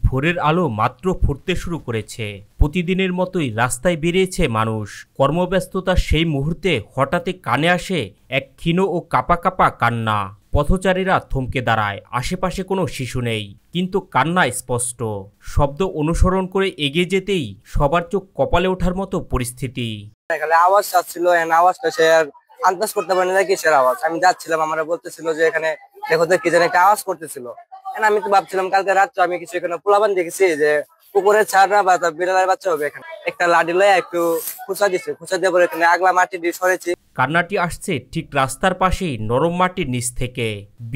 ভোরের আলো মাত্র ফুটতে শুরু করেছে। প্রতিদিনের মতোই রাস্তায় বেরিয়েছে মানুষ। কর্মব্যস্ততার সেই মুহূর্তে হঠাৎই কানে আসে এক ক্ষীণ ও কাঁপা কাঁপা কান্না। পথচারীরা থমকে দাঁড়ায়। আশেপাশে কোনো শিশু নেই, কিন্তু কান্না স্পষ্ট। শব্দ অনুসরণ করে এগিয়ে যেতেই সবার চোখ কপালে ওঠার মতো পরিস্থিতি। আওয়াজ আসছিল, আওয়াজটা সে আর আন্দাজ করতে পারেনি যে কিসের আওয়াজ। আমি যাচ্ছিলাম, আমরা বলতেছিল যে এখানে দেখো তো কি যেন একটা আওয়াজ করতেছিল। আমি তো ভাবছিলাম কালকে রাত্রে আমি কিছু এখানে পোলাবান দেখেছি যে পুকুরের ছাড়া বা বিড়ালের বাচ্চা হবে। এখানে একটা লাঠি লয়ে একটু খুঁচা দিচ্ছে, খুঁচা দিয়ে পরে এখানে আগলা মাটি দিয়ে সরেছি। কান্নাটি আসছে ঠিক রাস্তার পাশেই নরম মাটির নিচ থেকে।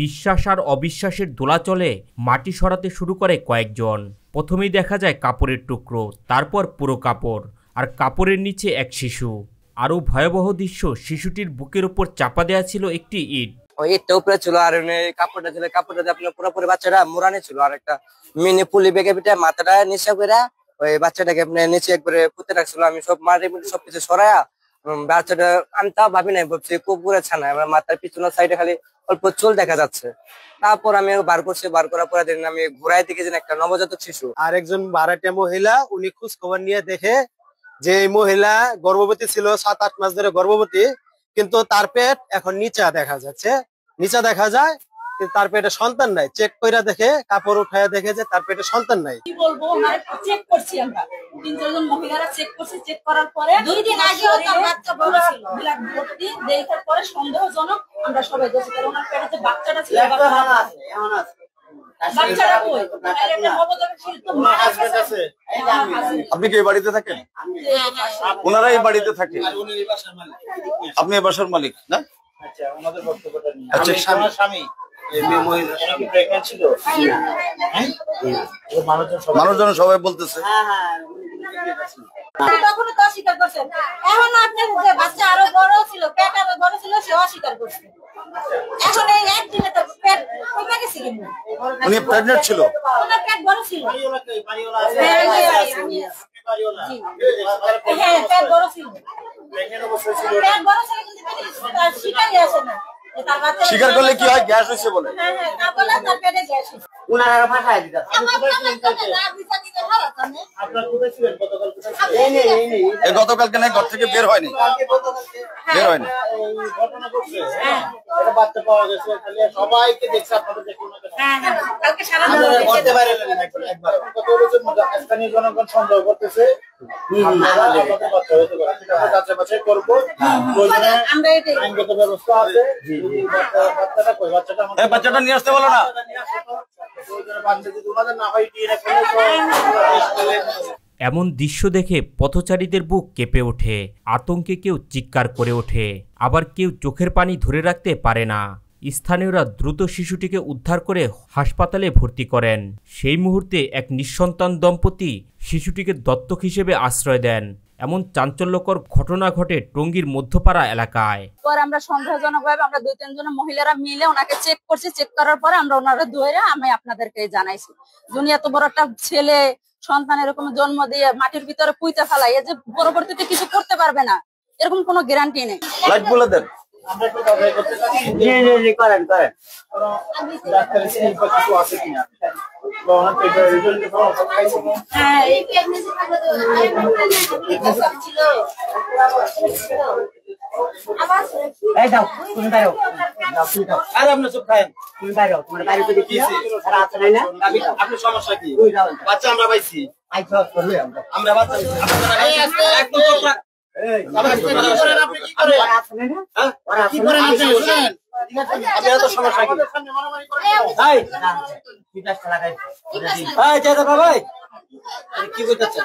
বিশ্বাস আর অবিশ্বাসের দোলাচলে মাটি সরাতে শুরু করে কয়েকজন। প্রথমেই দেখা যায় কাপড়ের টুকরো, তারপর পুরো কাপড়, আর কাপড়ের নিচে এক শিশু। আরো ভয়াবহ দৃশ্য, শিশুটির বুকের উপর চাপা দেয়া ছিল একটি ইট। ওই ইটটা উপরে ছিল, আর কাপড়টা ছিল, কাপড়টাতে আপনার পুরোপুরি বাচ্চাটা মোড়ানি ছিল। আর একটা মিনি পুলি বেগে পিঠে মাথাটা নিচে করে ওই বাচ্চাটাকে আপনার নিচে একবারে পুঁতে রাখছিল। আমি সব মাটি সবকিছু সরাইয়া বাচ্চাটা আমি তাও ভাবি নাই, ভাবছি কুকুরে ছানা। আমার মাথার পিছনের সাইডে খালি অল্প চুল দেখা যাচ্ছে। তারপর আমি বার করছি, বার করার পরে দিন আমি ঘুরাই দিকে যেন একটা নবজাতক শিশু। আর একজন ভাড়াটিয়া মহিলা, উনি খোঁজ খবর নিয়ে দেখে যে এই মহিলা গর্ভবতী ছিল, 7-8 মাস ধরে গর্ভবতী, কিন্তু তার পেট এখন নিচা দেখা যাচ্ছে, নিচা দেখা যায়, কিন্তু তার পেটে সন্তান নাই। চেক কইরা দেখে, কাপড় উঠায় দেখে যে তার পেটে সন্তান নাই। কি বলবো, চেক করছি আমরা, 3-4 জন মহিলারা চেক করছি। চেক করার পরে 2 দিন আগেও তার বাচ্চা বড় ছিল, ব্ল্যাক ভর্তি। দেখার পরে সন্দেহজনক আমরা সবাই গেছি, কারণ ওনার পেটে বাচ্চাটা ছিল। বাচ্চাটা কই? একটা নবজাতক শিশু তো মারা গেছে। আপনি কি এই বাড়িতে থাকেন? ওনারা এই বাড়িতে থাকে, আপনি এই বাসার মালিক না? আচ্ছা, ওনাদের বক্তব্যটা নিয়ে। আচ্ছা, স্বামী প্রেগন্যান্ট ছিল। মানুষজন সবাই বলতেছে তখন তো অস্বীকার করছেন। এখন আপনার যে বাচ্চা আরো বড় ছিল, পেট আরো বড় ছিল, সে অস্বীকার করছে। এখন এই একদিনে তো পেট কমে গেছে। কিন্তু উনি প্রেগন্যান্ট ছিল, ওনার পেট বড় ছিল। হ্যাঁ, পেট বড় ছিল, পেট বড় ছিল, কিন্তু তার শিকারই আসে না। স্বীকার করলে কি হয়? গ্যাস হয়েছে বলে। গতকালকে নাই, ঘর থেকে বের হয়নি, বের হয়নি। বাচ্চা পাওয়া গেছে, সবাইকে দেখছে, আপনাদের স্থানীয় জনগণ সন্দেহ করতেছে করবো, আইনগত ব্যবস্থা আছে। বাচ্চাটা নিয়ে আসতে বলো না। এমন দৃশ্য দেখে পথচারীদের বুক কেঁপে ওঠে। আতঙ্কে কেউ চিৎকার করে ওঠে, আবার কেউ চোখের পানি ধরে রাখতে পারে না। স্থানীয়রা দ্রুত শিশুটিকে উদ্ধার করে হাসপাতালে ভর্তি করেন। সেই মুহূর্তে এক নিঃসন্তান দম্পতি শিশুটিকে দত্তক হিসেবে আশ্রয় দেন। এমন চাঞ্চল্যকর ঘটনা ঘটে টঙ্গীর মধ্যপাড়া এলাকায়। পরে আমরা সন্দেহজনকভাবে আমরা 2-3 জন মহিলারা মিলে ওনাকে চেক করছি। চেক করার পরে আমরা ওনারা ধরে আমি আপনাদেরকে জানাইছি। যিনি এত বড় একটা ছেলে সন্তান এরকম জন্ম দিয়ে মাটির ভিতরে পুঁতে ফেলাই, যে পরবর্তীতে কিছু করতে পারবে না, এরকম কোনো গ্যারান্টি নেই। লাইট বলে দেন। আপনার সমস্যা কি? বাচ্চা আমরা পাইছি, আমরা বাচ্চা কি করতেছে?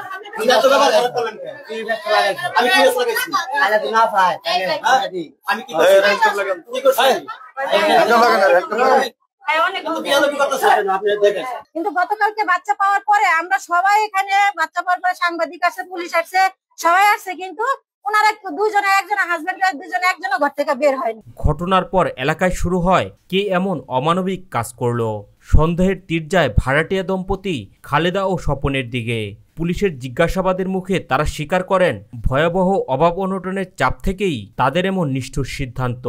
কিন্তু গতকালকে বাচ্চা পাওয়ার পরে আমরা সবাই এখানে, বাচ্চা পাওয়ার পরে সাংবাদিক আসছে, পুলিশ আসছে, সবাই আসছে, কিন্তু ওনারা দুজনে, একজন হাজবেন্ড দুজনে, একজনও ঘর থেকে বের হয়নি। ঘটনার পর এলাকায় শুরু হয় কে এমন অমানবিক কাজ করলো। সন্দেহের তীর যায় ভাড়াটিয়া দম্পতি খালেদা ও স্বপনের দিকে। পুলিশের জিজ্ঞাসাবাদের মুখে তারা স্বীকার করেন ভয়াবহ অভাব অনটনের চাপ থেকেই তাদের এমন নিষ্ঠুর সিদ্ধান্ত।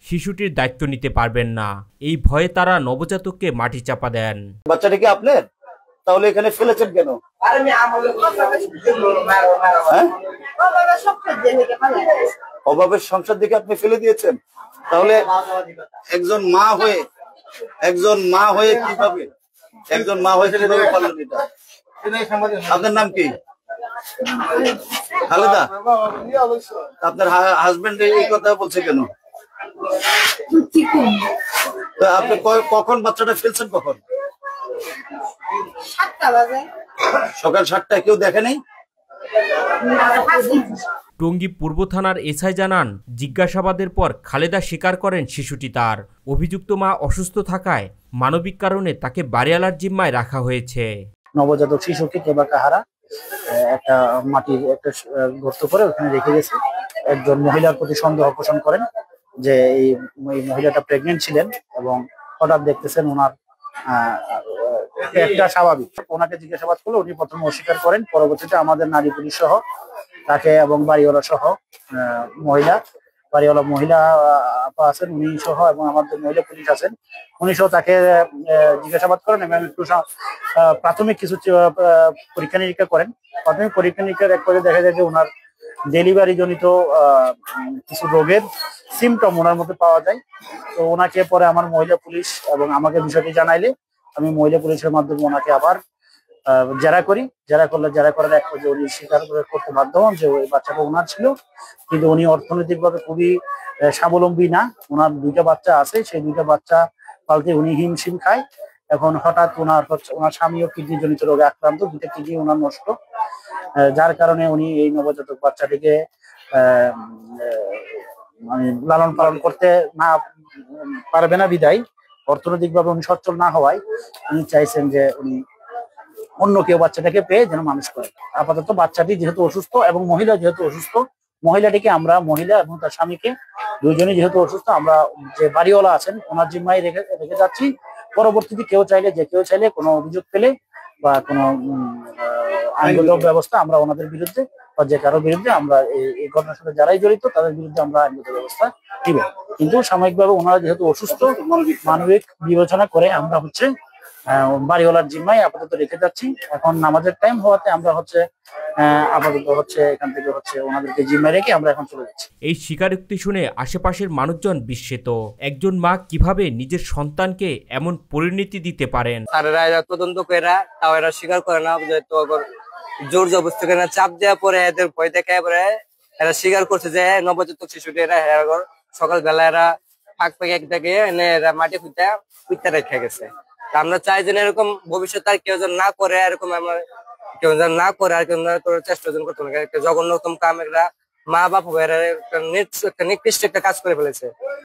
শিশুটির দায়িত্ব নিতে পারবেন না, এই ভয়ে তারা নবজাতককে মাটি চাপা দেন। বাচ্চাটা কি আপনার? তাহলে এখানে ফেলেছেন কেন? হ্যাঁ? অভাবের সংসার দেখে আপনি ফেলে দিয়েছেন? তাহলে একজন মা হয়ে কিভাবে পারলেন এটা? আপনার নাম কি? খালেদা। আপনার হাজবেন্ড এই কথা বলছে কেন? আপনি কখন বাচ্চাটা ফেলছেন? কখন? সকাল 7টায়। কেউ দেখে নাই? টঙ্গী পূর্ব থানার এসআই জানান, জিজ্ঞাসাবাদের পর খালেদা স্বীকার করেন শিশুটি তার। অভিযুক্ত মা অসুস্থ থাকায় মানবিক কারণে তাকে বাড়িওয়ালার জিম্মায় রাখা হয়েছে। নবজাতক শিশুকে কে বা কাহারা একটা মাটির একটা গর্ত করে ওখানে রেখে গেছে। একজন মহিলার প্রতি সন্দেহ পোষণ করেন যে এই মহিলাটা প্রেগনেন্ট ছিলেন এবং হঠাৎ দেখতেছেন ওনার একটা স্বাভাবিক। ওনাকে জিজ্ঞাসাবাদ করলে উনি প্রথমে অস্বীকার করেন, পরবর্তীতে আমাদের নারী পুলিশ সহ তাকে এবং বাড়িওয়ালা সহ বাড়িওয়ালা মহিলা আপা আছেন উনি সহ এবং আমাদের মহিলা পুলিশ আছেন উনি সহ তাকে জিজ্ঞাসাবাদ করেন এবং একটু প্রাথমিক কিছু পরীক্ষা নিরীক্ষা করেন। প্রাথমিক পরীক্ষা নিরীক্ষার এক পর্যায়ে দেখা যায় যে ওনার ডেলিভারি জনিত কিছু রোগের সিমটম ওনার মধ্যে পাওয়া যায়। তো ওনাকে পরে আমার মহিলা পুলিশ এবং আমাকে বিষয়টি জানাইলে আমি মহিলা পুলিশের মাধ্যমে ওনাকে আবার জেরা করার এক পর্যায়ে উনি স্বীকার করতে বাধ্য হন যে ওই বাচ্চাটা ওনার ছিল, কিন্তু উনি অর্থনৈতিকভাবে খুবই স্বাবলম্বী না। ওনার 2টা বাচ্চা আছে, সেই 2টা বাচ্চা পালতে উনি হিমশিম খায়। এখন হঠাৎ ওনার স্বামীও কিডনি জনিত রোগে আক্রান্ত, 2টা কিডনি ওনার নষ্ট, যার কারণে উনি এই নবজাতক বাচ্চাটিকে মানে লালন পালন করতে না পারবে না বিদায় অর্থনৈতিকভাবে উনি সচ্ছল না হওয়ায় উনি চাইছেন যে উনি অন্য কেউ বাচ্চাটাকে পেয়ে যেন মানুষ করে। আপাতত বাচ্চাটি যেহেতু অসুস্থ এবং মহিলা যেহেতু অসুস্থ, মহিলাটিকে আমরা মহিলা এবং তার স্বামীকে দুইজনই যেহেতু অসুস্থ আমরা যে বাড়িওয়ালা আছেন ওনার জিম্মায় রেখে যাচ্ছি। পরবর্তীতে কেউ চাইলে কোনো অভিযোগ পেলে বা কোনো আইনগত ব্যবস্থা আমরা ওনাদের বিরুদ্ধে বা যে কারোর বিরুদ্ধে আমরা এই ঘটনার সাথে যারাই জড়িত তাদের বিরুদ্ধে আমরা আইনগত ব্যবস্থা নিব। কিন্তু সাময়িকভাবে ওনারা যেহেতু অসুস্থ, মানবিক বিবেচনা করে আমরা বাড়িওয়ালার জিম্মায় আপাতত রেখে যাচ্ছি। এখন নামাজের টাইম হওয়াতে আমরা আপাতত এখান থেকে ওনাদেরকে জিম্মায় রেখে আমরা এখন চলে যাচ্ছি। এই স্বীকারোক্তি শুনে আশেপাশের মানুষজন বিস্মিত। একজন মা কিভাবে নিজের সন্তানকে এমন পরিণতি দিতে পারেন? এরা তদন্ত করে তাও এরা স্বীকার করে না, যেহেতু জোর জবরদস্তি করে চাপ দেওয়া পরে এদের ভয় দেখায় পরে এরা স্বীকার করছে যে নবজাতক শিশুটি এরা সকালবেলা এরা ফাঁক ফাঁক এক জায়গায় এনে এরা মাটি পুঁতে রেখে গেছে। আমরা চাই যেন এরকম ভবিষ্যৎ আর কেউ যেন না করে, এরকম আমরা কেউ যেন না করে আর কেউ করার চেষ্টা করতে না। জঘন্যতম কাম এরা মা বাপ একটা নিকৃষ্ট একটা কাজ করে ফেলেছে।